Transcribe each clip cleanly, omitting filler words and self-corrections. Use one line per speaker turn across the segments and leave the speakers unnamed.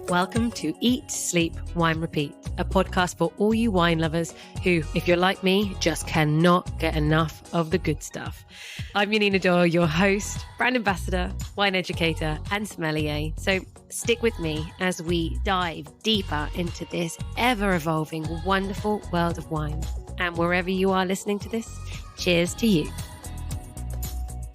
Welcome to Eat, Sleep, Wine, Repeat, a podcast for all you wine lovers who, if you're like me, just cannot get enough of the good stuff. I'm Yanina Doyle, your host, brand ambassador, wine educator, and sommelier. So stick with me as we dive deeper into this ever-evolving, wonderful world of wine. And wherever you are listening to this, cheers to you.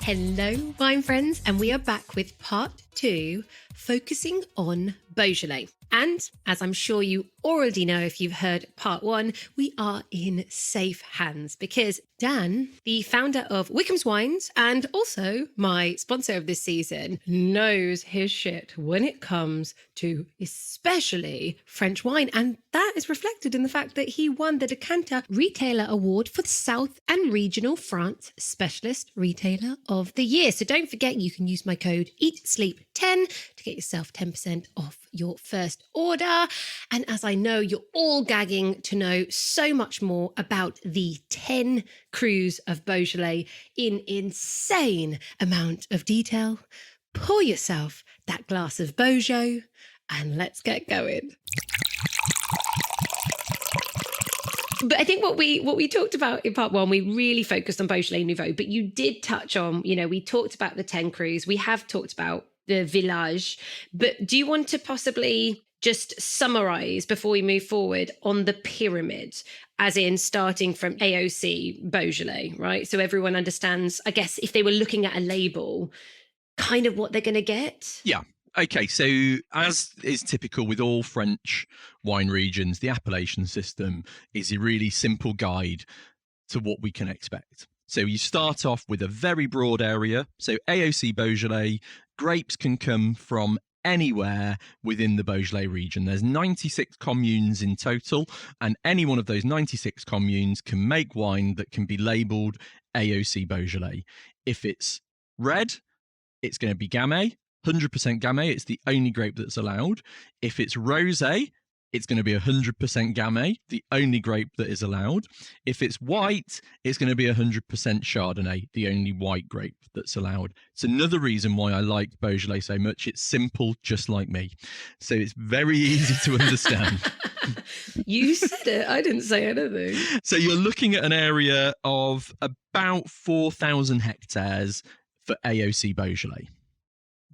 Hello, wine friends, and we are back with part 2, focusing on Beaujolais. And as I'm sure you already know if you've heard part 1, we are in safe hands because Dan, the founder of Wickhams Wines and also my sponsor of this season, knows his shit when it comes to especially French wine. And that is reflected in the fact that he won the DECANTER Retailer Award for the South and Regional France Specialist Retailer of the Year. So don't forget, you can use my code EATSLEEP10 to get yourself 10% off your first order. And as I know, you're all gagging to know so much more about the 10 Crus of Beaujolais in insane amount of detail. Pour yourself that glass of Beaujolais and let's get going. But I think what we talked about in part 1, we really focused on Beaujolais Nouveau, but you did touch on, we talked about the 10 Crus, we have talked about the village, but do you want to possibly just summarize before we move forward on the pyramid, as in starting from AOC Beaujolais, right? So everyone understands, I guess, if they were looking at a label, kind of what they're going to get.
Yeah. Okay, so as is typical with all French wine regions, the appellation system is a really simple guide to what we can expect. So you start off with a very broad area. So AOC Beaujolais, grapes can come from anywhere within the Beaujolais region. There's 96 communes in total, and any one of those 96 communes can make wine that can be labelled AOC Beaujolais. If it's red, it's going to be Gamay, 100% Gamay. It's the only grape that's allowed. If it's rosé, it's going to be 100% Gamay, the only grape that is allowed. If it's white, it's going to be 100% Chardonnay, the only white grape that's allowed. It's another reason why I like Beaujolais so much. It's simple, just like me. So it's very easy to understand.
You said it. I didn't say anything.
So you're looking at an area of about 4,000 hectares for AOC Beaujolais.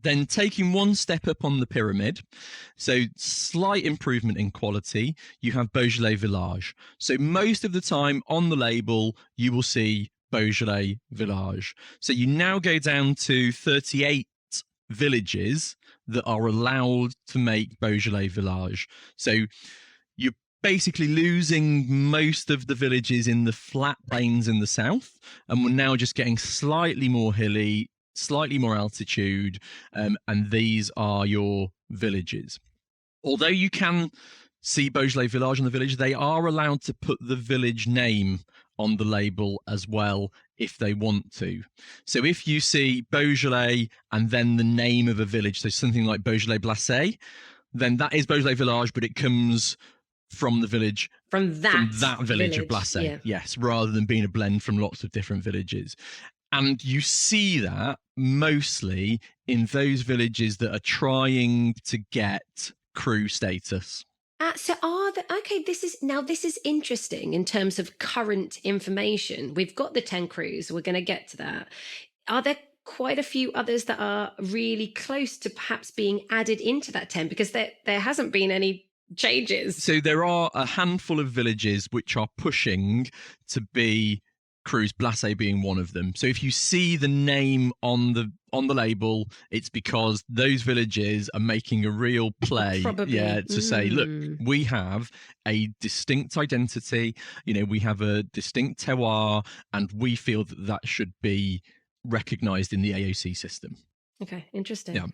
Then taking one step up on the pyramid, so slight improvement in quality, you have Beaujolais Village. So most of the time on the label, you will see Beaujolais Village. So you now go down to 38 villages that are allowed to make Beaujolais Village. So you're basically losing most of the villages in the flat plains in the south, and we're now just getting slightly more hilly, slightly more altitude, and these are your villages. Although you can see Beaujolais Village on the village, they are allowed to put the village name on the label as well if they want to. So if you see Beaujolais and then the name of a village, so something like Beaujolais Blasé, then that is Beaujolais Village, but it comes from the village,
from that
village of Blasé,
yeah.
Yes, rather than being a blend from lots of different villages. And you see that mostly in those villages that are trying to get Cru status.
This is interesting in terms of current information. We've got the 10 Crus. We're going to get to that. Are there quite a few others that are really close to perhaps being added into that 10? Because there hasn't been any changes.
So there are a handful of villages which are pushing to be Crus, Blasé being one of them. So if you see the name on the label, it's because those villages are making a real play to say, look, we have a distinct identity, we have a distinct terroir, and we feel that should be recognized in the AOC system.
Okay, interesting.
Yeah.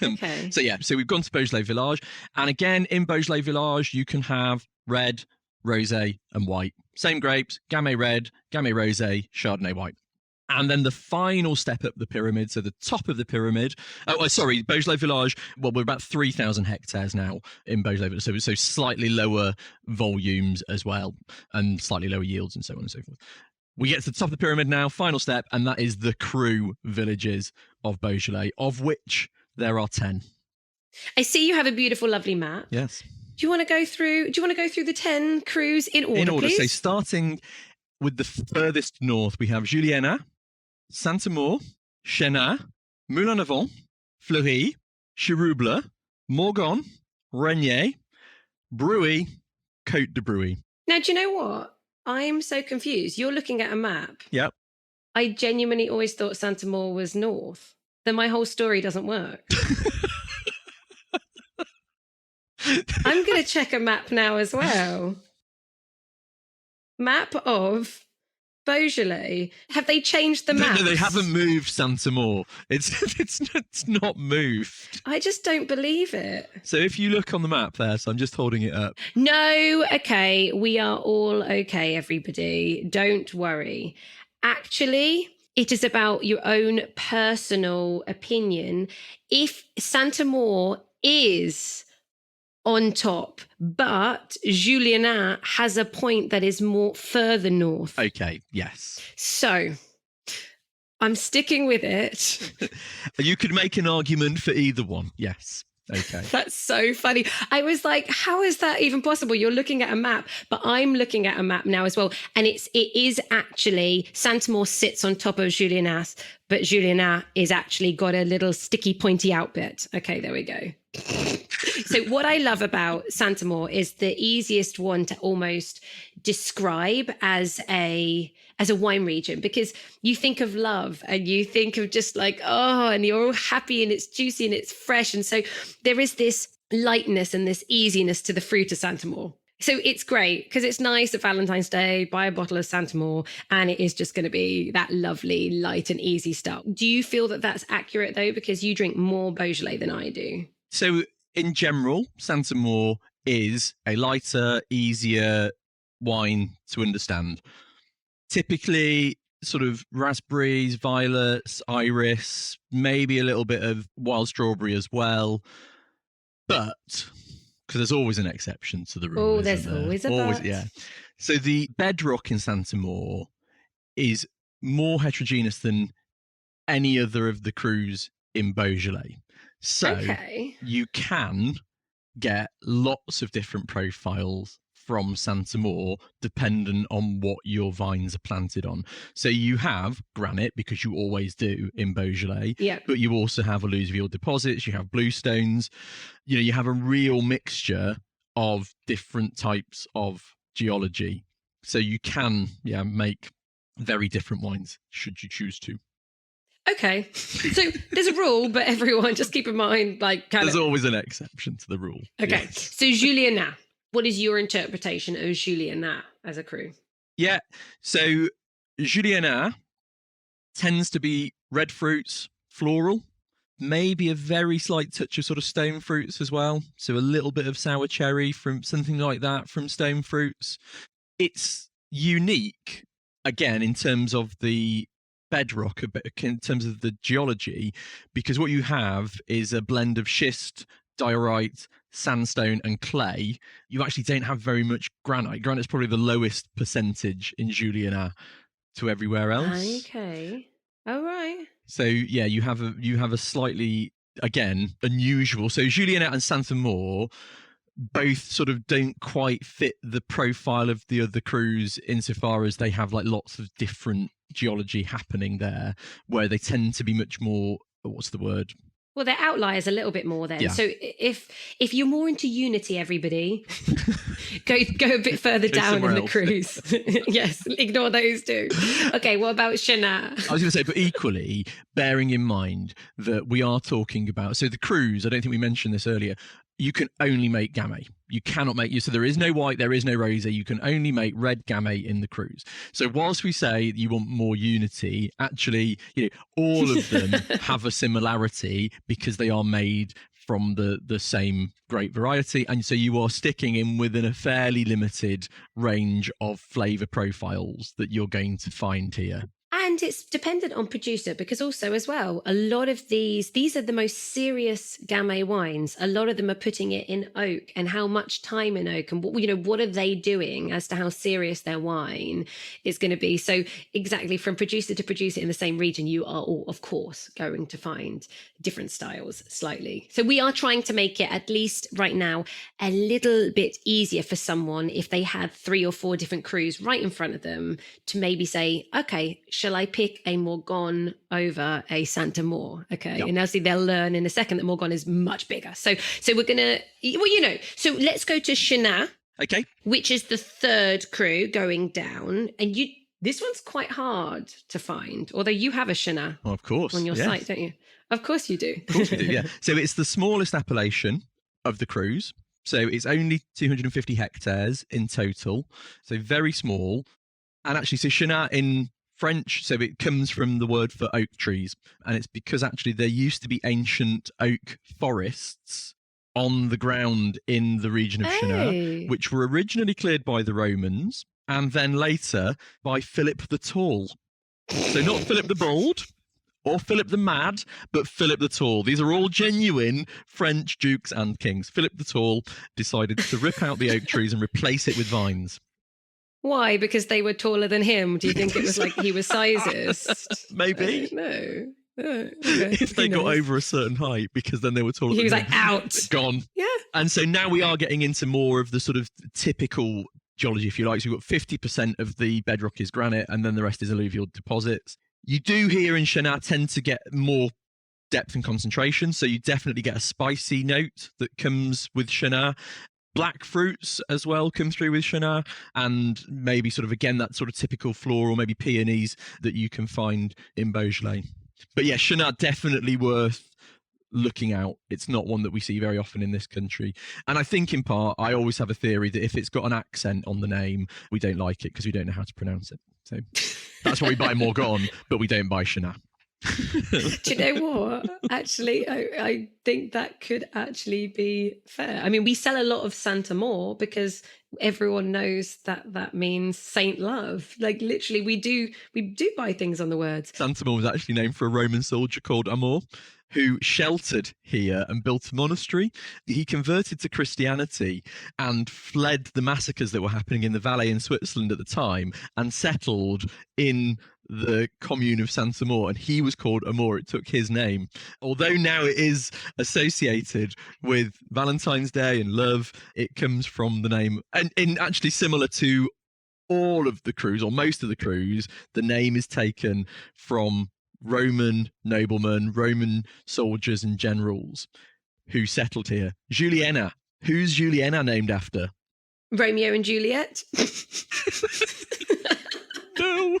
Okay.
So we've gone to Beaujolais Village, and again in Beaujolais Village you can have red, rosé and white. Same grapes, Gamay red, Gamay rosé, Chardonnay white. And then the final step up the pyramid, so the top of the pyramid, Beaujolais Village, well, we're about 3,000 hectares now in Beaujolais Village, so slightly lower volumes as well, and slightly lower yields and so on and so forth. We get to the top of the pyramid now, final step, and that is the Crus villages of Beaujolais, of which there are 10.
I see you have a beautiful, lovely map.
Yes.
Do you want to go through the 10 Crus in order, please?
So starting with the furthest north, we have Juliénas, Saint-Amour, Chénas, Moulin-à-Vent, Fleurie, Chirouble, Morgon, Régnié, Brouilly, Côte de Brouilly.
Now, do you know what? I'm so confused. You're looking at a map.
Yep.
I genuinely always thought Saint-Amour was north. Then my whole story doesn't work. I'm going to check a map now as well. Map of Beaujolais. Have they changed the map?
No, they haven't moved Saint-Amour. It's not moved.
I just don't believe it.
So if you look on the map there, so I'm just holding it up.
No, okay. We are all okay, everybody. Don't worry. Actually, it is about your own personal opinion. If Saint-Amour is on top, but Juliénas has a point that is more further north.
Okay, yes.
So I'm sticking with it.
You could make an argument for either one. Yes. Okay.
That's so funny. I was like, how is that even possible? You're looking at a map, but I'm looking at a map now as well. And it is actually, Saint-Amour sits on top of Juliénas, but Juliénas is actually got a little sticky pointy out bit. Okay, there we go. So what I love about Saint-Amour is the easiest one to almost describe as a wine region, because you think of love and you think of just like, oh, and you're all happy and it's juicy and it's fresh. And so there is this lightness and this easiness to the fruit of Saint-Amour. So it's great because it's nice at Valentine's Day, buy a bottle of Saint-Amour, and it is just going to be that lovely, light and easy stuff. Do you feel that that's accurate though? Because you drink more Beaujolais than I do.
So in general, Saint-Amour is a lighter, easier wine to understand. Typically sort of raspberries, violets, iris, maybe a little bit of wild strawberry as well. But, because there's always an exception to the rule.
Oh, there's always a but.
Yeah. So the bedrock in Saint-Amour is more heterogeneous than any other of the Crus in Beaujolais. So you can get lots of different profiles from Saint-Amour dependent on what your vines are planted on. So you have granite, because you always do in Beaujolais, but you also have alluvial deposits, you have bluestones, you have a real mixture of different types of geology. So you can make very different wines should you choose to.
Okay, so there's a rule, but everyone just keep in mind,
there's always an exception to the rule.
Okay,
yes.
So Juliénas, what is your interpretation of Juliénas as a cru?
Yeah, so Juliénas tends to be red fruits, floral, maybe a very slight touch of sort of stone fruits as well. So a little bit of sour cherry from something like that from stone fruits. It's unique, again, in terms of the bedrock, in terms of the geology, because what you have is a blend of schist, diorite, sandstone and clay. You actually don't have very much granite. Granite's probably the lowest percentage in Juliénas to everywhere else.
Okay. All right.
So yeah, you have a slightly, again, unusual. So Juliénas and Saint-Amour both sort of don't quite fit the profile of the other Crus insofar as they have lots of different geology happening there, where they tend to be much more, what's the word?
Well, they're outliers a little bit more then.
Yeah.
So if you're more into unity, everybody, go a bit further down in the Crus. Yes, ignore those two. Okay, what about Chénas?
I was going to say, but equally, bearing in mind that we are talking about, so the Crus, I don't think we mentioned this earlier, you can only make Gamay. You cannot make, so there is no white, there is no rosé. You can only make red Gamay in the Crus. So whilst we say you want more unity, actually, all of them have a similarity because they are made from the same grape variety. And so you are sticking in within a fairly limited range of flavour profiles that you're going to find here.
And it's dependent on producer, because also as well, a lot of these are the most serious Gamay wines. A lot of them are putting it in oak, and how much time in oak, and what are they doing as to how serious their wine is going to be. So exactly, from producer to producer in the same region, you are all, of course, going to find different styles slightly. So we are trying to make it, at least right now, a little bit easier for someone if they had 3 or 4 different crus right in front of them to maybe say, okay, shall I pick a Morgon over a Saint Amour? Okay. Yep. And obviously they'll learn in a second that Morgon is much bigger. So we're going to, so let's go to Chénas.
Okay.
Which is the 3rd cru going down. And this one's quite hard to find, although you have a Chénas
of course,
on your site, don't you? Of course you do.
Of course we do, yeah. So it's the smallest appellation of the crus. So it's only 250 hectares in total. So very small. And actually, so Chénas in French, so it comes from the word for oak trees. And it's because actually there used to be ancient oak forests on the ground in the region of Chénas, which were originally cleared by the Romans and then later by Philip the Tall. So not Philip the Bold or Philip the Mad, but Philip the Tall. These are all genuine French dukes and kings. Philip the Tall decided to rip out the oak trees and replace it with vines.
Why? Because they were taller than him? Do you think it was like he was sizist?
Maybe.
No. Okay.
If they got over a certain height, because then they were taller.
He was like, out.
Gone.
Yeah.
And so now we are getting into more of the sort of typical geology, if you like. So we've got 50% of the bedrock is granite, and then the rest is alluvial deposits. You do here in Chénas tend to get more depth and concentration. So you definitely get a spicy note that comes with Chénas. Black fruits as well come through with Chénas, and maybe sort of, again, that sort of typical floral, maybe peonies that you can find in Beaujolais. But yeah, Chénas definitely worth looking out. It's not one that we see very often in this country. And I think in part, I always have a theory that if it's got an accent on the name, we don't like it because we don't know how to pronounce it. So that's why we buy Morgon, but we don't buy Chénas.
Do you know what? Actually, I think that could actually be fair. I mean, we sell a lot of Saint Amour because everyone knows that means Saint Love. Like literally, we do buy things on the words.
Saint Amour was actually named for a Roman soldier called Amour, who sheltered here and built a monastery. He converted to Christianity and fled the massacres that were happening in the Valais in Switzerland at the time and settled in the commune of Saint Amour, and he was called Amour. It took his name. Although now it is associated with Valentine's Day and love, it comes from the name, and actually similar to all of the crus, or most of the crus, the name is taken from Roman noblemen, Roman soldiers and generals who settled here. Juliénas. Who's Juliénas named after?
Romeo and Juliet.
No.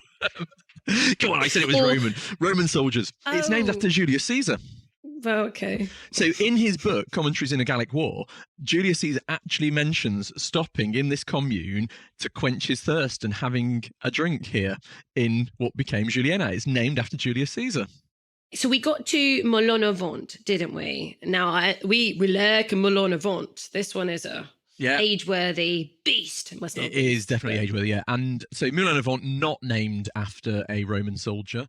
Come on, I said it was Roman. Roman soldiers. Oh. It's named after Julius Caesar.
Well, okay.
So in his book, Commentaries in a Gallic War, Julius Caesar actually mentions stopping in this commune to quench his thirst and having a drink here in what became Juliénas. It's named after Julius Caesar.
So we got to Moulin-à-Vent, didn't we? Now, we like Moulin-à-Vent. This one is a age-worthy beast.
It is definitely age-worthy, yeah. And so Moulin-à-Vent, not named after a Roman soldier,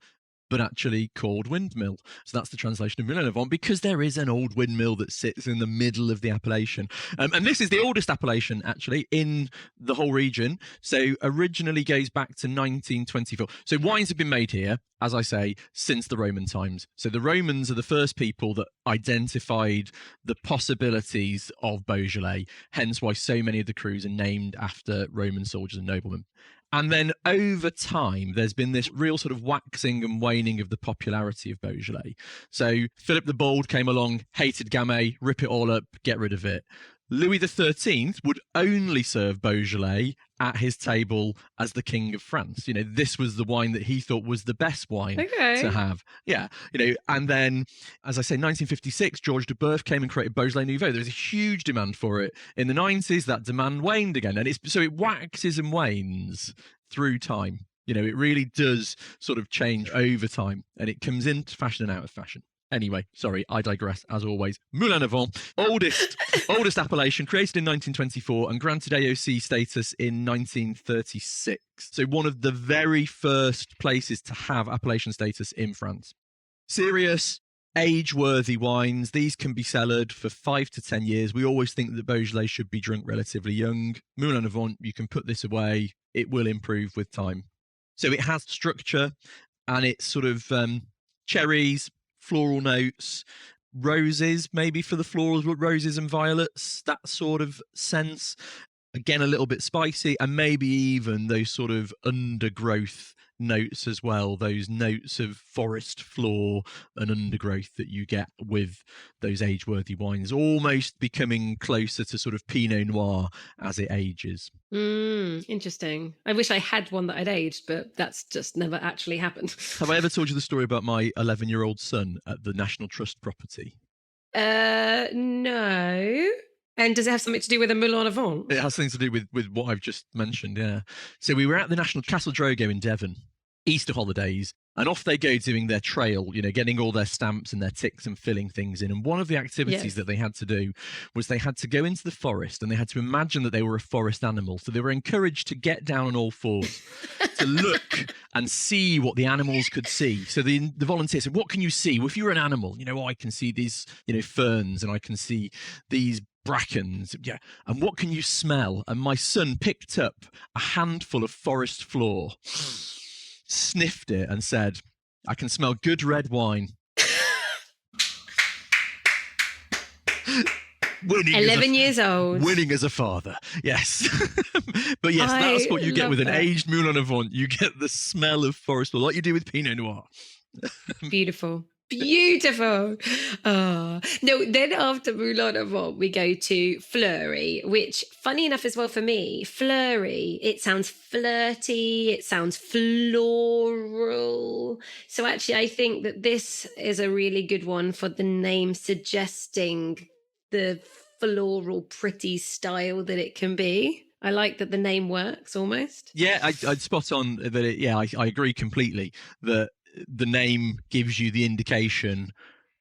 but actually called windmill. So that's the translation of Moulin-à-Vent, because there is an old windmill that sits in the middle of the appellation. And this is the oldest appellation, actually, in the whole region. So originally goes back to 1924. So wines have been made here, as I say, since the Roman times. So the Romans are the first people that identified the possibilities of Beaujolais, hence why so many of the crus are named after Roman soldiers and noblemen. And then over time, there's been this real sort of waxing and waning of the popularity of Beaujolais. So Philip the Bold came along, hated Gamay, rip it all up, get rid of it. Louis XIII would only serve Beaujolais at his table as the King of France. You know, this was the wine that he thought was the best wine to have. Yeah, you know, and then, as I say, 1956, George de Boeuf came and created Beaujolais Nouveau. There was a huge demand for it. In the 90s, that demand waned again. And so it waxes and wanes through time. You know, it really does sort of change over time, and it comes into fashion and out of fashion. Anyway, sorry, I digress as always. Moulin-à-Vent, oldest appellation, created in 1924 and granted AOC status in 1936. So one of the very first places to have appellation status in France. Serious, age-worthy wines. These can be cellared for 5 to 10 years. We always think that Beaujolais should be drunk relatively young. Moulin-à-Vent, you can put this away. It will improve with time. So it has structure, and it's sort of cherries, floral notes, roses, maybe for the florals, roses and violets, that sort of sense. Again, a little bit spicy, and maybe even those sort of undergrowth notes as well, those notes of forest floor and undergrowth that you get with those age-worthy wines, almost becoming closer to sort of Pinot Noir as it ages.
Interesting. I wish I had one that I'd aged, but that's just never actually happened.
Have I ever told you the story about my 11-year-old son at the National Trust property?
No. And does it have something to do with a Moulin-à-Vent?
It has something to do with what I've just mentioned, yeah. So we were at the National Castle Drogo in Devon, Easter holidays, and off they go doing their trail, getting all their stamps and their ticks and filling things in. And one of the activities that they had to do was they had to go into the forest and they had to imagine that they were a forest animal. So they were encouraged to get down on all fours to look and see what the animals could see. So the volunteer said, what can you see? Well, if you're an animal, I can see these, ferns, and I can see these brackens, and what can you smell? And my son picked up a handful of forest floor, sniffed it, and said, I can smell good red wine.
11 years old.
Winning as a father, yes. But yes, that's what you get with an aged Moulin-à-Vent. You get the smell of forest floor, like you do with Pinot Noir.
Beautiful. Oh. No, then after Moulin-à-Vent, we go to Fleurie, which, funny enough as well for me, Fleurie, it sounds flirty, it sounds floral. So actually, I think that this is a really good one for the name suggesting the floral, pretty style that it can be. I like that the name works almost.
Yeah, I'd spot on that. I agree completely that the name gives you the indication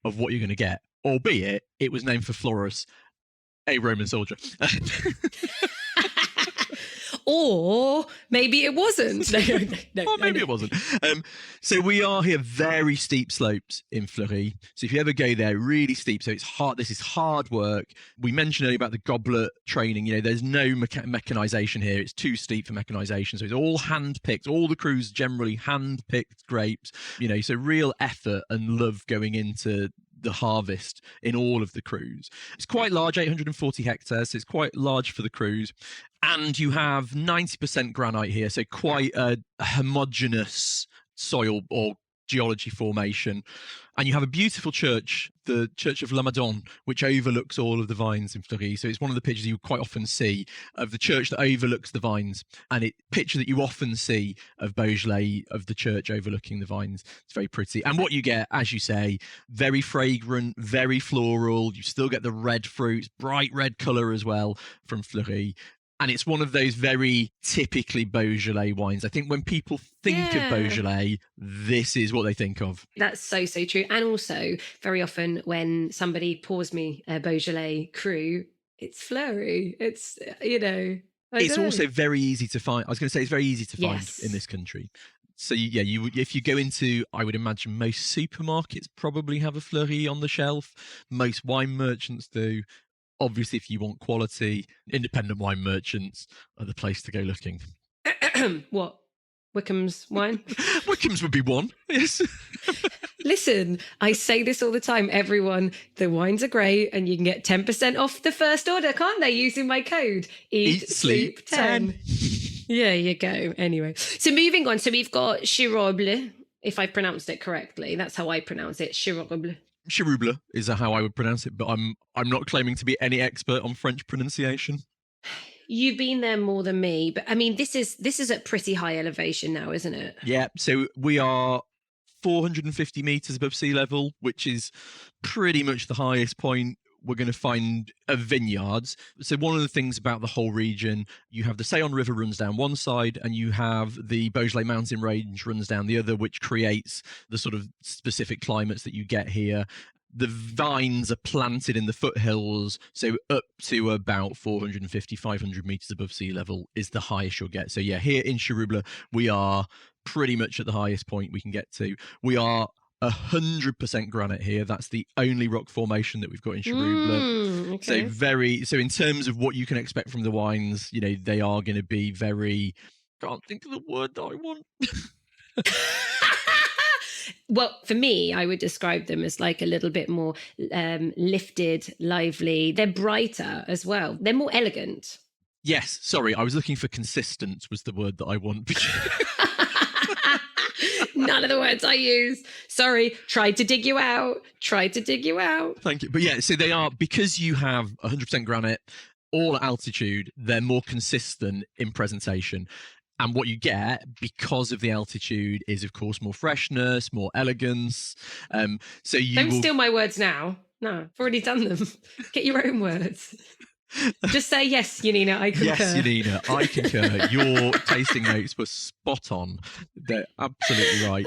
of what you're going to get, albeit it was named for Florus, a Roman soldier.
Or maybe it wasn't. No,
or maybe it wasn't. So we are here, very steep slopes in Fleurie. So if you ever go there, really steep. So it's hard. This is hard work. We mentioned earlier about the goblet training. There's no mechanization here. It's too steep for mechanization. So it's all hand-picked. All the crews generally hand-picked grapes. So real effort and love going into the harvest in all of the crews. It's quite large, 840 hectares, so it's quite large for the crews. And you have 90% granite here, so quite a homogeneous soil or geology formation. And you have a beautiful church, the Church of La Madone, which overlooks all of the vines in Fleurie. So it's one of the pictures you quite often see of the church that overlooks the vines. And it's a picture that you often see of Beaujolais, of the church overlooking the vines. It's very pretty. And what you get, as you say, very fragrant, very floral. You still get the red fruits, bright red colour as well from Fleurie. And it's one of those very typically Beaujolais wines. I think when people think of Beaujolais, this is what they think of.
That's so true. And also, very often when somebody pours me a Beaujolais cru, it's Fleurie. It's,
it's also very easy to find. I was going to say it's very easy to find in this country. So, if you go into, I would imagine most supermarkets probably have a Fleurie on the shelf. Most wine merchants do. Obviously, if you want quality, independent wine merchants are the place to go looking.
What? Wickhams wine?
Wickhams would be one, yes.
Listen, I say this all the time. Everyone, the wines are great and you can get 10% off the first order, can't they? Using my code. Eat Sleep 10. Yeah, you go. Anyway, so moving on. So we've got Chirouble, if I pronounced it correctly. That's how I pronounce it, Chirouble.
Chirouble is how I would pronounce it, but I'm not claiming to be any expert on French pronunciation.
You've been there more than me, but I mean, this is at pretty high elevation now, isn't it?
Yeah, so we are 450 meters above sea level, which is pretty much the highest point. we're going to find are vineyards. So one of the things about the whole region, you have the Saône River runs down one side and you have the Beaujolais mountain range runs down the other, which creates the sort of specific climates that you get here. The vines are planted in the foothills, so up to about 450, 500 meters above sea level is the highest you'll get. So yeah, here in Chirouble, we are pretty much at the highest point we can get to. We are 100% granite here. That's the only rock formation that we've got in Chirouble.
Okay.
So in terms of what you can expect from the wines, you know, they are going to be very, can't think of the word that I want.
Well, for me, I would describe them as like a little bit more lifted, lively. They're brighter as well. They're more elegant.
Yes, sorry, I was looking for consistent was the word that I want.
None of the words I use. Sorry, tried to dig you out.
Thank you. But yeah, so they are, because you have 100% granite, all at altitude, they're more consistent in presentation. And what you get, because of the altitude, is, of course, more freshness, more elegance. So you
Don't steal my words now. No, I've already done them. Get your own words. Just say yes, Yanina, I concur.
Yes, Yanina, I concur. Your tasting notes were spot on. They're absolutely right.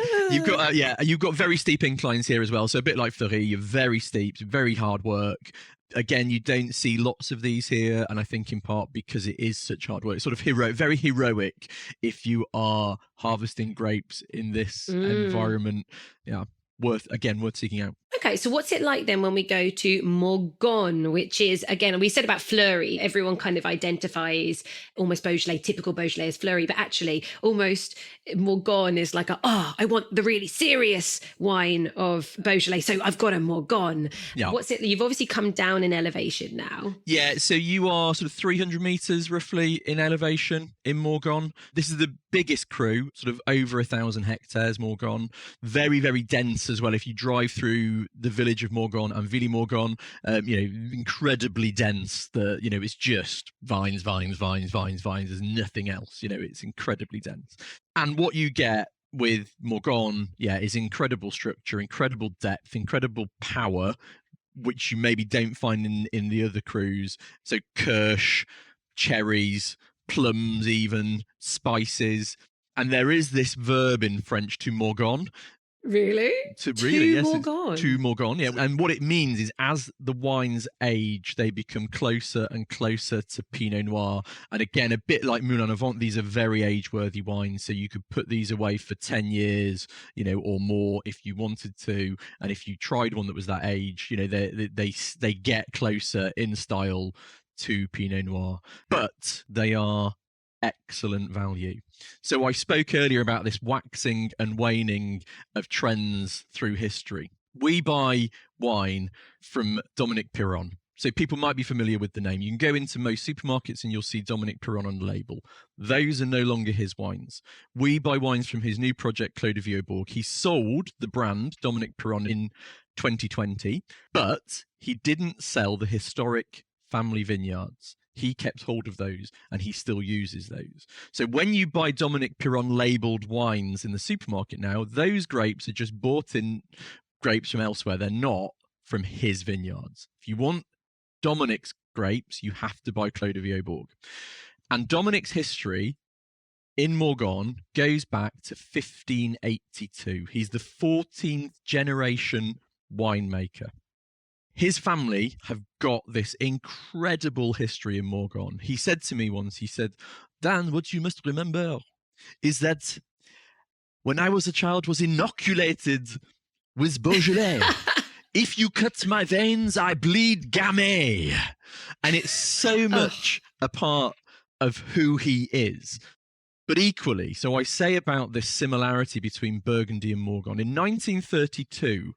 You've got very steep inclines here as well. So a bit like Fleurie, you're very steep, very hard work. Again, you don't see lots of these here, and I think in part because it is such hard work. It's sort of very heroic if you are harvesting grapes in this environment. Yeah, worth seeking out.
Okay, so what's it like then when we go to Morgon, which is, again, we said about Fleurie, everyone kind of identifies almost Beaujolais, typical Beaujolais as Fleurie, but actually almost Morgon is like I want the really serious wine of Beaujolais, so I've got a Morgon.
Yeah.
What's it? You've obviously come down in elevation now.
Yeah, so you are sort of 300 meters roughly in elevation in Morgon. This is the biggest cru, sort of over 1,000 hectares, Morgon. Very, very dense as well. If you drive through the village of Morgon and Villy-Morgon, incredibly dense. It's just vines. There's nothing else. It's incredibly dense. And what you get with Morgon, is incredible structure, incredible depth, incredible power, which you maybe don't find in the other crus. So kirsch, cherries, plums, even spices. And there is this verb in French, to Morgon.
Really?
Morgon. To Morgon, yeah. And what it means is, as the wines age, they become closer and closer to Pinot Noir. And again, a bit like Moulin-à-Vent, these are very age-worthy wines. So you could put these away for 10 years, or more if you wanted to. And if you tried one that was that age, they get closer in style to Pinot Noir. But they are excellent value. So I spoke earlier about this waxing and waning of trends through history. We buy wine from Dominique Piron. So people might be familiar with the name. You can go into most supermarkets and you'll see Dominique Piron on the label. Those are no longer his wines. We buy wines from his new project, Clos de Vieux Bourg. He sold the brand Dominique Piron in 2020, but he didn't sell the historic family vineyards. He kept hold of those and he still uses those. So when you buy Dominique Piron labeled wines in the supermarket now, those grapes are just bought in grapes from elsewhere. They're not from his vineyards. If you want Dominique's grapes, you have to buy Clos de Vieux Bourg. And Dominique's history in Morgon goes back to 1582. He's the 14th generation winemaker. His family have got this incredible history in Morgon. He said to me once, Dan, what you must remember is that when I was a child, was inoculated with Beaujolais. If you cut my veins, I bleed Gamay. And it's so much a part of who he is. But equally, so I say about this similarity between Burgundy and Morgon. In 1932,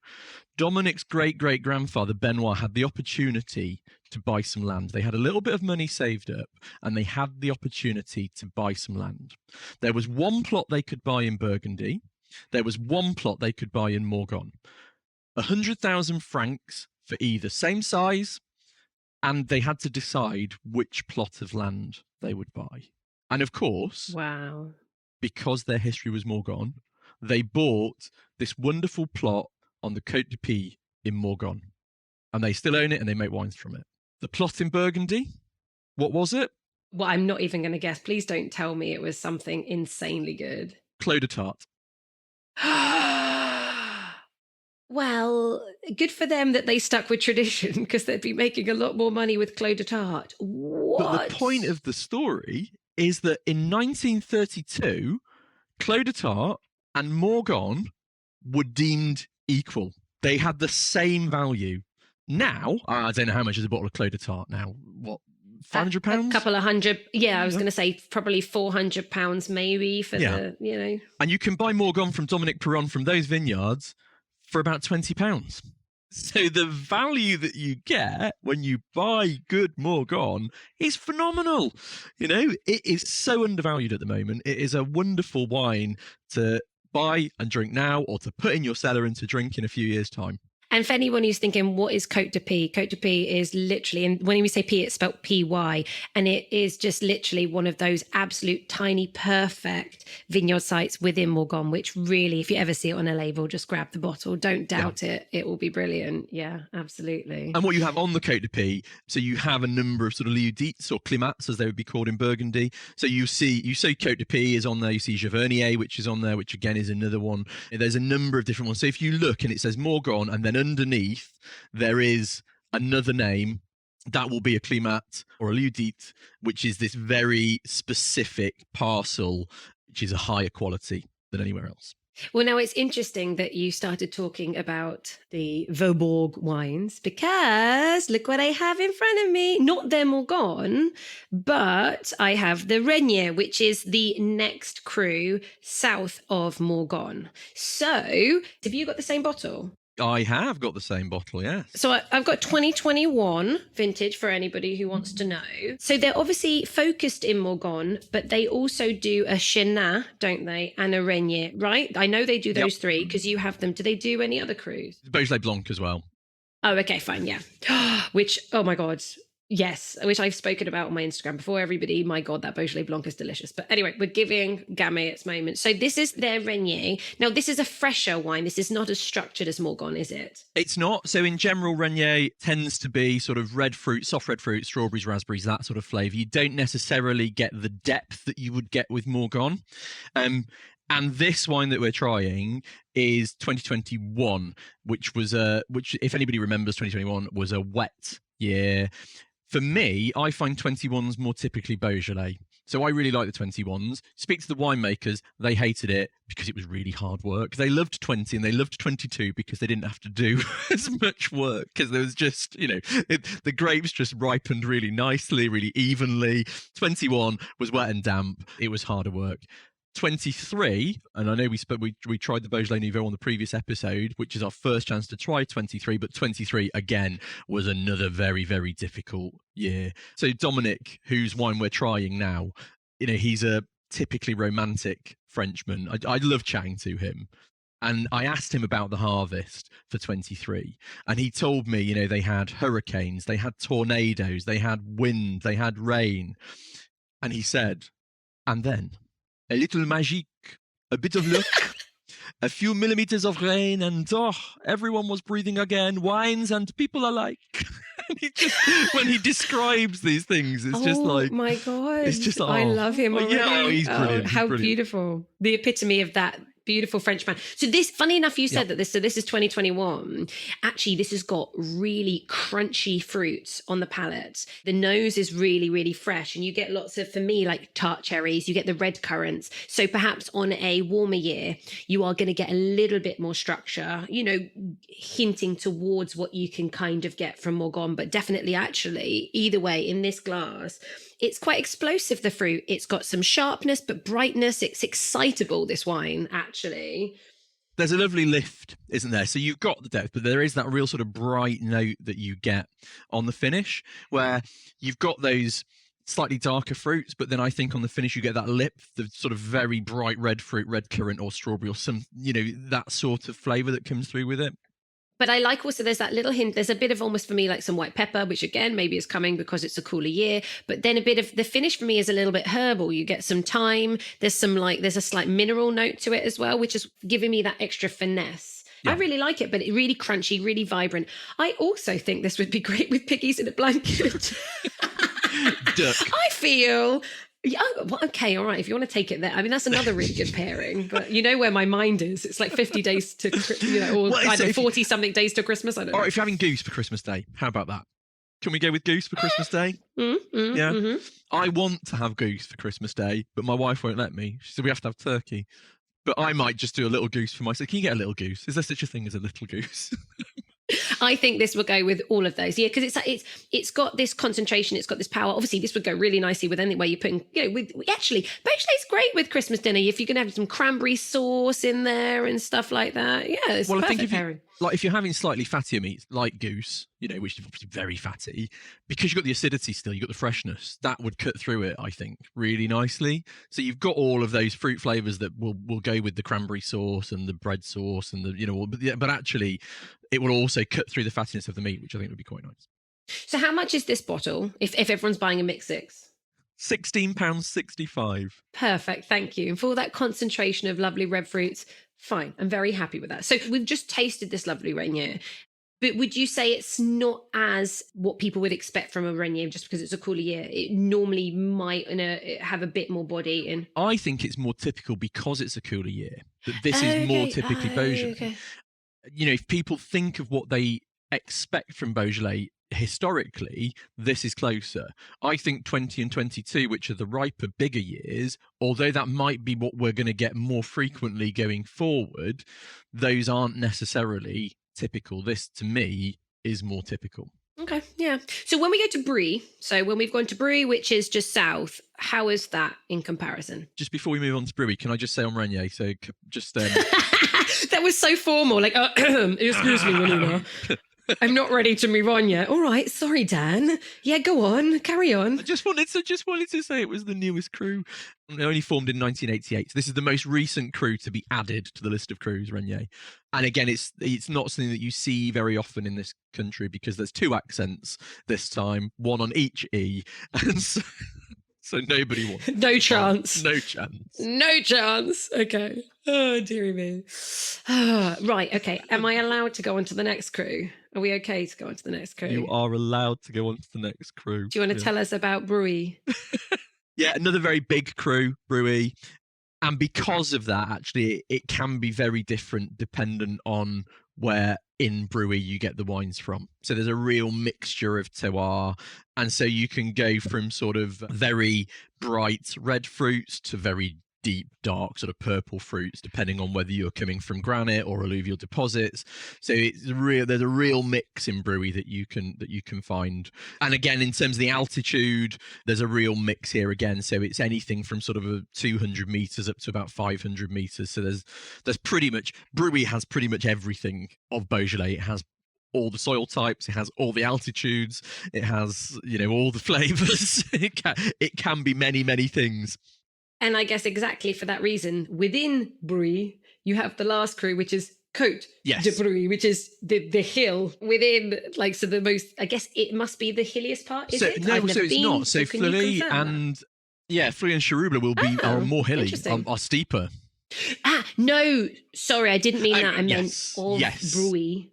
Dominique's great-great-grandfather, Benoit, had the opportunity to buy some land. They had a little bit of money saved up, and they had the opportunity to buy some land. There was one plot they could buy in Burgundy. There was one plot they could buy in Morgon. 100,000 francs for either, same size, and they had to decide which plot of land they would buy. And of course,
wow,
because their history was Morgon, they bought this wonderful plot on the Côte de Brouilly in Morgon. and they still own it and they make wines from it. The plot in Burgundy, what was it?
Well, I'm not even going to guess. Please don't tell me it was something insanely good.
Clos de Tart.
Well, good for them that they stuck with tradition, because they'd be making a lot more money with Clos de Tart. What?
But the point of the story is that in 1932, Clos de Tart and Morgon were deemed equal. They had the same value. Now, I don't know how much is a bottle of Clos de Tart now. What, £500?
A couple of hundred. Yeah, I was going to say probably £400 maybe for the, you know.
And you can buy Morgon from Dominic Perron from those vineyards for about £20. So the value that you get when you buy good Morgon is phenomenal. You know, it is so undervalued at the moment. It is a wonderful wine to buy and drink now, or to put in your cellar and to drink in a few years' time.
And for anyone who's thinking, what is Côte de Brouilly? Côte de Brouilly is literally, and when we say P, it's spelled P-Y, and it is just literally one of those absolute tiny, perfect vineyard sites within Morgon, which really, if you ever see it on a label, just grab the bottle. Don't doubt it. It will be brilliant. Yeah, absolutely.
And what you have on the Côte de Brouilly, so you have a number of sort of lieux dits or climats, as they would be called in Burgundy. So you see Côte de Brouilly is on there. You see Givernier, which is on there, which again is another one. There's a number of different ones. So if you look and it says Morgon, and then underneath there is another name, that will be a climat or a lieu dit, which is this very specific parcel, which is a higher quality than anywhere else.
Well, now it's interesting that you started talking about the Bourg wines, because look what I have in front of me. Not their Morgon, but I have the Régnié, which is the next cru south of Morgon. So have you got the same bottle?
I have got the same bottle, yes.
So I've got 2021 vintage for anybody who wants to know. So they're obviously focused in Morgon, but they also do a Chénas, don't they? And a Régnié, right? I know they do those three because you have them. Do they do any other crus?
Beaujolais Blanc as well.
Oh, okay, fine, yeah. Which, oh my God. Yes, which I've spoken about on my Instagram before, everybody. My God, that Beaujolais Blanc is delicious. But anyway, we're giving Gamay its moment. So this is their Régnié. Now, this is a fresher wine. This is not as structured as Morgon, is it?
It's not. So in general, Régnié tends to be sort of red fruit, soft red fruit, strawberries, raspberries, that sort of flavour. You don't necessarily get the depth that you would get with Morgon. And this wine that we're trying is 2021, which, if anybody remembers, 2021 was a wet year. For me, I find 21s more typically Beaujolais. So I really like the 21s. Speak to the winemakers, they hated it because it was really hard work. They loved 20 and they loved 22 because they didn't have to do as much work, because there was just, the grapes just ripened really nicely, really evenly. 21 was wet and damp. It was harder work. 23, and I know we tried the Beaujolais Nouveau on the previous episode, which is our first chance to try 23, but 23 again was another very, very difficult year. So Dominic, whose wine we're trying now, he's a typically romantic Frenchman. I love chatting to him. And I asked him about the harvest for 23, and he told me, they had hurricanes, they had tornadoes, they had wind, they had rain. And he said, and then a little magic, a bit of luck, a few millimeters of rain, and everyone was breathing again, wines and people alike. When he describes these things, it's just like,
oh my God,
it's just
I love him.
Yeah, he's brilliant.
How
he's brilliant.
Beautiful. The epitome of that beautiful Frenchman. So this, funny enough, you said that this is 2021. Actually, this has got really crunchy fruits on the palate. The nose is really, really fresh, and you get lots of, for me, like tart cherries, you get the red currants. So perhaps on a warmer year, you are going to get a little bit more structure, hinting towards what you can kind of get from Morgon, but definitely actually, either way, in this glass, it's quite explosive, the fruit. It's got some sharpness, but brightness. It's excitable, this wine, actually.
There's a lovely lift, isn't there? So you've got the depth, but there is that real sort of bright note that you get on the finish, where you've got those slightly darker fruits, but then I think on the finish you get that lip, the sort of very bright red fruit, red currant or strawberry or some, that sort of flavour that comes through with it.
But I like also, there's that little hint, there's a bit of almost for me like some white pepper, which again, maybe is coming because it's a cooler year. But then a bit of the finish for me is a little bit herbal. You get some thyme. There's a slight mineral note to it as well, which is giving me that extra finesse. I really like it, but it's really crunchy, really vibrant. I also think this would be great with piggies in a blanket.
Duck.
I feel... Yeah, well, okay, all right. If you want to take it there, I mean, that's another really good pairing. But you know where my mind is. It's like 50 days to, or I don't know, 40 something days to Christmas. I don't know.
Or if you're having goose for Christmas Day, how about that? Can we go with goose for Christmas Day? Yeah.
Mm-hmm.
I want to have goose for Christmas Day, but my wife won't let me. She said we have to have turkey. But I might just do a little goose for myself. Can you get a little goose? Is there such a thing as a little goose?
I think this will go with all of those. Yeah, because it's got this concentration, it's got this power. Obviously, this would go really nicely with anything where you're putting, actually, Beaujolais great with Christmas dinner. If you can have some cranberry sauce in there and stuff like that. Yeah, it's
well, I
perfect
think
pairing.
if you're having slightly fattier meats like goose, which is obviously very fatty, because you've got the acidity still, you've got the freshness, that would cut through it, I think, really nicely. So you've got all of those fruit flavours that will go with the cranberry sauce and the bread sauce and but actually it will also cut through the fattiness of the meat, which I think would be quite nice.
So how much is this bottle if everyone's buying a mix six?
£16.65.
Perfect, thank you. And for all that concentration of lovely red fruits, fine, I'm very happy with that. So we've just tasted this lovely Régnié, but would you say it's not as what people would expect from a Régnié just because it's a cooler year? It normally might have a bit more body in.
I think it's more typical because it's a cooler year, that this is more typically Beaujolais.
Okay.
If people think of what they expect from Beaujolais historically, this is closer. I think 20 and 22, which are the riper, bigger years, although that might be what we're going to get more frequently going forward, those aren't necessarily typical. This, to me, is more typical.
Okay, yeah. So when we go to Brouilly, when we've gone to Brouilly, which is just south, how is that in comparison?
Just before we move on to Brouilly, can I just say on Régnié, so just...
That was so formal, like, excuse me, Melina. I'm not ready to move on yet. All right, sorry, Dan. Yeah, go on, carry on.
I just wanted to say it was the newest crew. They only formed in 1988. So this is the most recent crew to be added to the list of crews, Régnié. And again, it's not something that you see very often in this country because there's two accents this time, one on each E, and so nobody wants.
No chance.
No chance.
No chance. Okay. Oh, dearie me. Right. Okay. Am I allowed to go on to the next crew? Are we okay to go on to the next crew?
You are allowed to go on to the next crew.
Do you want to tell us about Brouilly?
Yeah, another very big crew, Brouilly. And because of that, actually, it can be very different dependent on where in Brouilly you get the wines from. So there's a real mixture of terroir. And so you can go from sort of very bright red fruits to very deep, dark, sort of purple fruits, depending on whether you're coming from granite or alluvial deposits. So there's a real mix in Brouilly that you can find. And again, in terms of the altitude, there's a real mix here again. So it's anything from sort of 200 meters up to about 500 meters. So there's pretty much, Brouilly has pretty much everything of Beaujolais. It has all the soil types, it has all the altitudes, it has, all the flavors. It can be many, many things.
And I guess exactly for that reason, within Brouilly, you have the last crew, which is Côte de Brouilly, which is the hill within, so the most, I guess it must be the hilliest part, is it?
No, so it's not. So Fleurie and Chirouble are more hilly, are steeper.
No, sorry, I didn't mean that. I meant of Brouilly.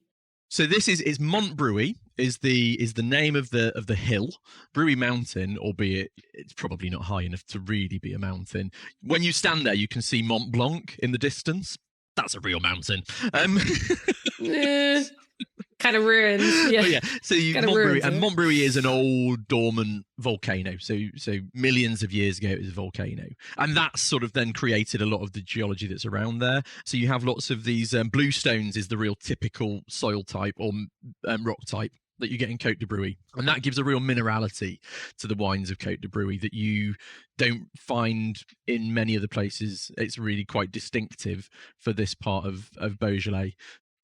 So this is Mont Brouilly is the name of the hill. Brouilly Mountain, albeit it's probably not high enough to really be a mountain. When you stand there, you can see Mont Blanc in the distance. That's a real mountain.
Kind of ruins. Yeah.
So Mont Brouilly is an old dormant volcano. So millions of years ago, it was a volcano, and that's sort of then created a lot of the geology that's around there. So you have lots of these bluestones is the real typical soil type or rock type that you get in Côte de Brouilly, and that gives a real minerality to the wines of Côte de Brouilly that you don't find in many other places. It's really quite distinctive for this part of Beaujolais.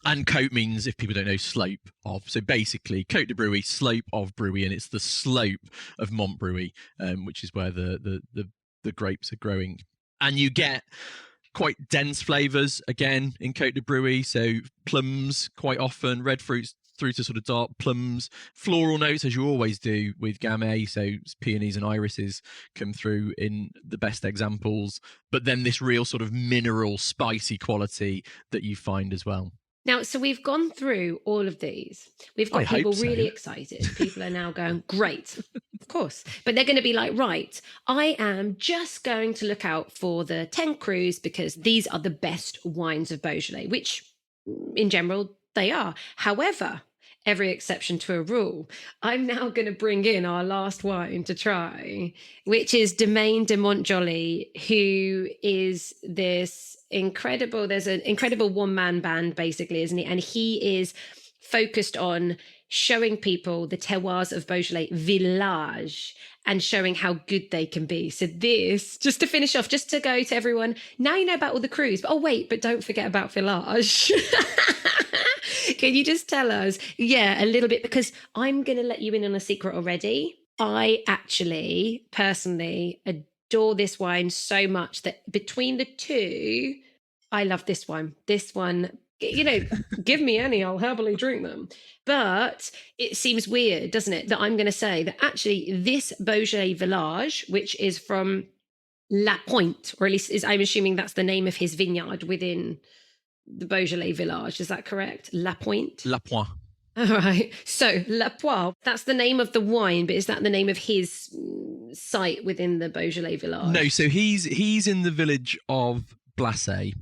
And Côte means, if people don't know, slope of. So basically, Côte de Brouilly, slope of Brouilly, and it's the slope of Mont Brouilly, which is where the grapes are growing. And you get quite dense flavours, again, in Côte de Brouilly. So plums quite often, red fruits through to sort of dark plums, floral notes, as you always do with Gamay. So peonies and irises come through in the best examples. But then this real sort of mineral, spicy quality that you find as well.
Now, so we've gone through all of these. We've got
I
people
hope so.
really excited. People are now going, great, of course. But they're going to be like, right, I am just going to look out for the 10 crus because these are the best wines of Beaujolais, which in general they are. However, every exception to a rule, I'm now going to bring in our last wine to try, which is Domaine de Montjoly, who is this incredible, there's an incredible one-man band basically, isn't he? And he is focused on showing people the terroirs of Beaujolais village and showing how good they can be. So this, just to finish off, just to go to everyone, now you know about all the crus, but but don't forget about village. Can you just tell us, a little bit, because I'm going to let you in on a secret already. I actually, personally, adore this wine so much that between the two, I love this one. This one, give me any, I'll happily drink them. But it seems weird, doesn't it, that I'm going to say that actually this Beaujolais Village, which is from La Pointe, or at least I'm assuming that's the name of his vineyard within the Beaujolais Village. Is that correct? La Pointe?
La Pointe.
All right. So La Pointe, that's the name of the wine, but is that the name of his site within the Beaujolais Village?
No, so he's in the village of Blasay.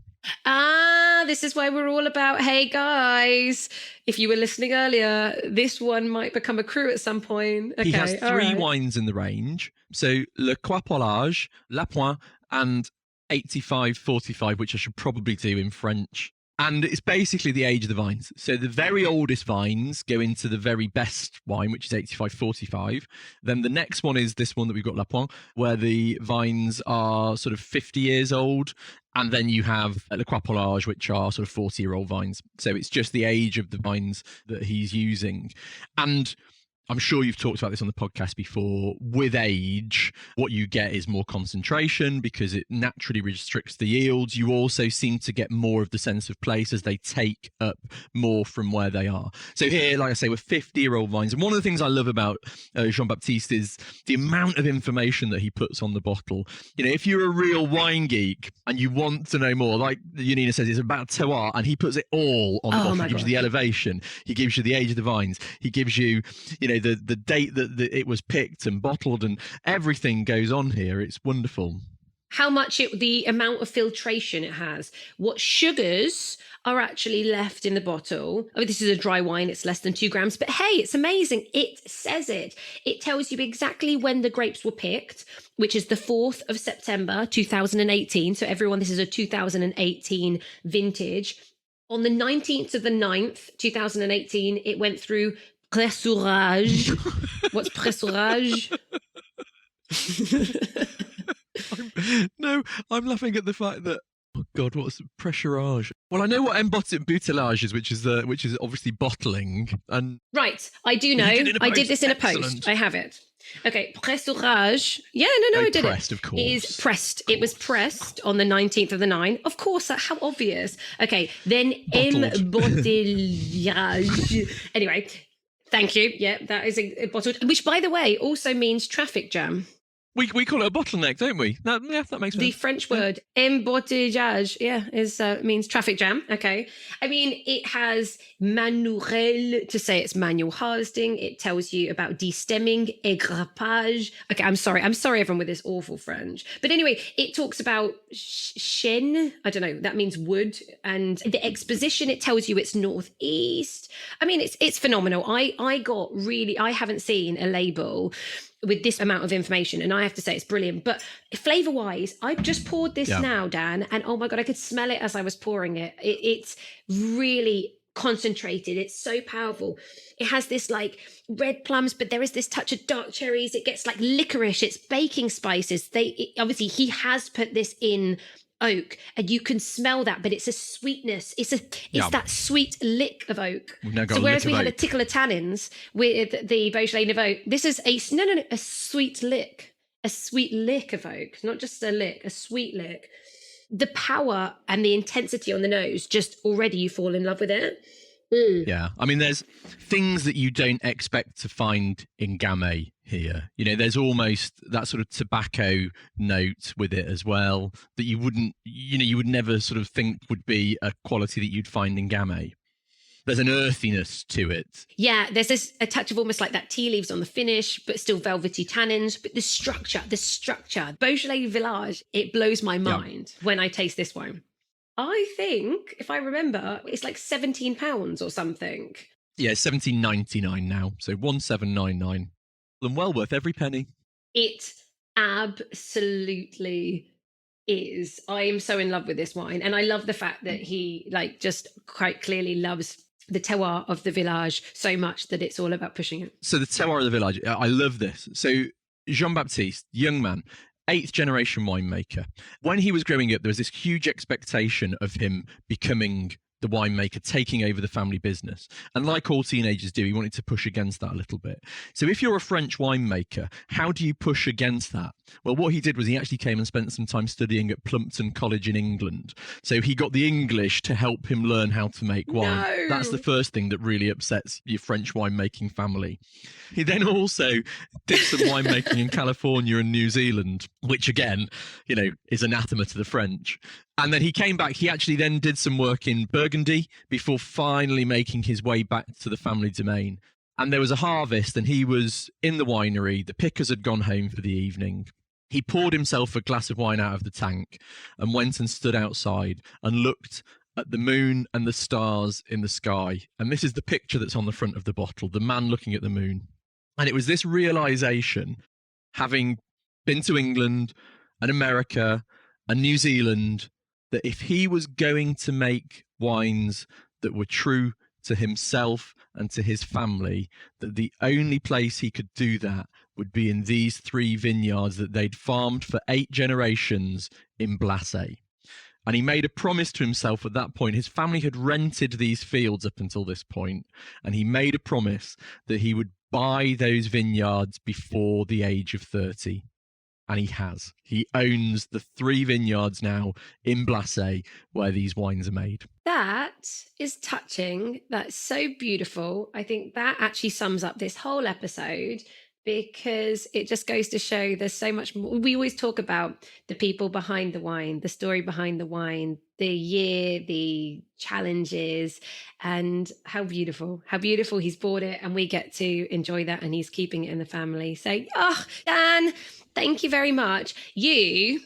This is why we're all about, hey guys, if you were listening earlier, this one might become a cru at some point. Okay,
he has three wines in the range. So Le Croix Pollage, La Pointe, and 85-45, which I should probably do in French. And it's basically the age of the vines. So the very oldest vines go into the very best wine, which is 85-45. Then the next one is this one that we've got, La Pointe, where the vines are sort of 50 years old. And then you have Le Croix Pollage, which are sort of 40-year-old vines. So it's just the age of the vines that he's using. And I'm sure you've talked about this on the podcast before. With age, what you get is more concentration because it naturally restricts the yields. You also seem to get more of the sense of place as they take up more from where they are. So here, like I say, we're 50-year-old vines. And one of the things I love about Jean-Baptiste is the amount of information that he puts on the bottle. If you're a real wine geek and you want to know more, like Juliénas says, it's about terroir, and he puts it all on the bottle. He gives you the elevation. He gives you the age of the vines. He gives you, the date that it was picked and bottled, and everything goes on here. It's wonderful.
How much the amount of filtration it has, what sugars are actually left in the bottle. This is a dry wine, it's less than 2 grams, but hey, it's amazing. It says it. It tells you exactly when the grapes were picked, which is the 4th of September, 2018. So everyone, this is a 2018 vintage. On the 19th of the 9th, 2018, it went through pressurage. What's pressurage?
I'm laughing at the fact that, oh God, what's pressurage? Well, I know what embouteillage is, which is obviously bottling. And
right, I do know. I did this in a post. I have it. Okay, pressurage. Yeah, no, I did
pressed,
it.
Of course.
Is pressed. It was pressed on the 19th of the 9th. Of course, how obvious. Okay, then embouteillage. Anyway, thank you. Yeah, that is a bottled, which, by the way, also means traffic jam.
We call it a bottleneck, don't we? That makes sense.
The French word embouteillage, means traffic jam. Okay, it has manuel to say it's manual harvesting. It tells you about destemming, égrappage. Okay, I'm sorry everyone with this awful French. But anyway, it talks about chêne. I don't know. That means wood. And the exposition, it tells you it's northeast. It's phenomenal. I haven't seen a label with this amount of information, and I have to say it's brilliant. But flavor wise, I've just poured this now, Dan, and oh my God, I could smell it as I was pouring it. It's really concentrated. It's so powerful. It has this like red plums, but there is this touch of dark cherries. It gets like licorice. It's baking spices. Obviously he has put this in oak, and you can smell that, but it's a sweetness. It's that sweet lick of oak. So whereas we had a tickle of tannins with the Beaujolais Nouveau, this is a sweet lick of oak, not just a lick, a sweet lick. The power and the intensity on the nose, just already you fall in love with it.
Yeah, there's things that you don't expect to find in Gamay here. There's almost that sort of tobacco note with it as well that you would never sort of think would be a quality that you'd find in Gamay. There's an earthiness to it.
Yeah, there's a touch of almost like that tea leaves on the finish, but still velvety tannins. But the structure, Beaujolais Village, it blows my mind when I taste this wine. I think, if I remember, it's like £17 or something.
Yeah, $17.99 now, so 1799, and well worth every penny.
It absolutely is. I am so in love with this wine, and I love the fact that he like just quite clearly loves the terroir of the village so much that it's all about pushing it.
So the terroir of the village, I love this. So Jean-Baptiste, young man, 8th generation winemaker. When he was growing up, there was this huge expectation of him becoming the winemaker, taking over the family business. And like all teenagers do, he wanted to push against that a little bit. So if you're a French winemaker, how do you push against that? Well, what he did was he actually came and spent some time studying at Plumpton College in England. So he got the English to help him learn how to make wine.
No.
That's the first thing that really upsets your French winemaking family. He then also did some winemaking in California and New Zealand, which again, you know, is anathema to the French. And then he came back. He actually then did some work in Burgundy before finally making his way back to the family domain. And there was a harvest and he was in the winery. The pickers had gone home for the evening. He poured himself a glass of wine out of the tank and went and stood outside and looked at the moon and the stars in the sky. And this is the picture that's on the front of the bottle, the man looking at the moon. And it was this realization, having been to England and America and New Zealand, that if he was going to make wines that were true to himself and to his family, that the only place he could do that would be in these 3 vineyards that they'd farmed for 8 generations in Blasay. And he made a promise to himself at that point. His family had rented these fields up until this point, and he made a promise that he would buy those vineyards before the age of 30. And he has. He owns the 3 vineyards now in Blasay where these wines are made.
That is touching. That's so beautiful. I think that actually sums up this whole episode, because it just goes to show there's so much more. We always talk about the people behind the wine, the story behind the wine, the year, the challenges, and how beautiful he's bought it, and we get to enjoy that, and he's keeping it in the family. So, Dan, thank you very much. You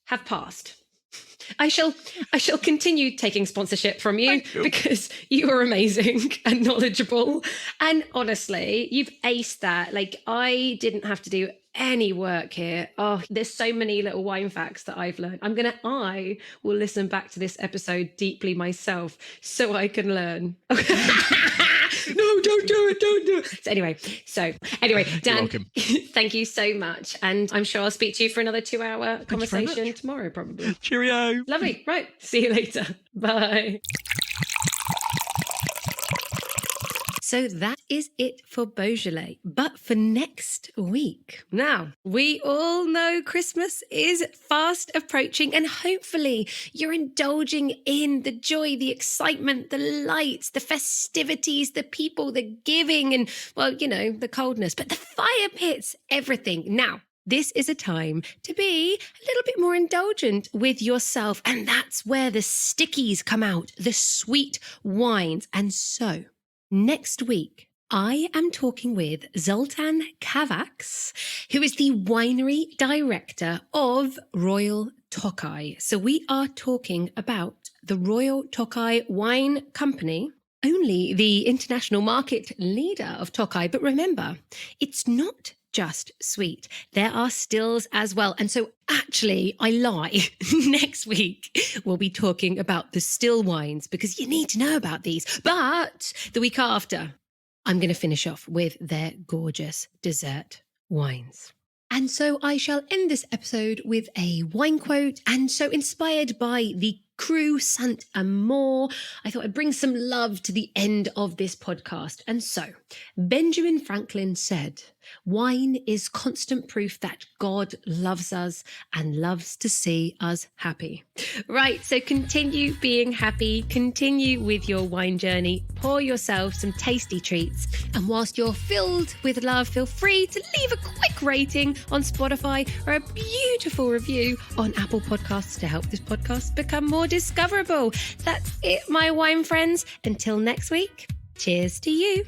have passed. I shall continue taking sponsorship from you because you are amazing and knowledgeable. And honestly, you've aced that. Like, I didn't have to do any work here. Oh, there's so many little wine facts that I've learned. I will listen back to this episode deeply myself so I can learn. No, don't do it. Anyway, Dan, thank you so much. And I'm sure I'll speak to you for another 2-hour conversation tomorrow, probably.
Cheerio.
Lovely. Right. See you later. Bye. So that is it for Beaujolais. But for next week, now, we all know Christmas is fast approaching, and hopefully you're indulging in the joy, the excitement, the lights, the festivities, the people, the giving, and, well, you know, the coldness, but the fire pits, everything. Now, this is a time to be a little bit more indulgent with yourself, and that's where the stickies come out, the sweet wines. And so, next week, I am talking with Zoltan Kavaks, who is the winery director of Royal Tokaj. So we are talking about the Royal Tokaj Wine Company, only the international market leader of Tokaj. But remember, it's not just sweet. There are stills as well. And so actually, I lie. Next week, we'll be talking about the still wines because you need to know about these. But the week after, I'm going to finish off with their gorgeous dessert wines. And so I shall end this episode with a wine quote. And so inspired by the Crus of Amour, I thought I'd bring some love to the end of this podcast. And so Benjamin Franklin said, Wine is constant proof that God loves us and loves to see us happy. Right, so continue being happy, continue with your wine journey, pour yourself some tasty treats, and whilst you're filled with love, feel free to leave a quick rating on Spotify or a beautiful review on Apple Podcasts to help this podcast become more discoverable. That's it, my wine friends. Until next week, cheers to you.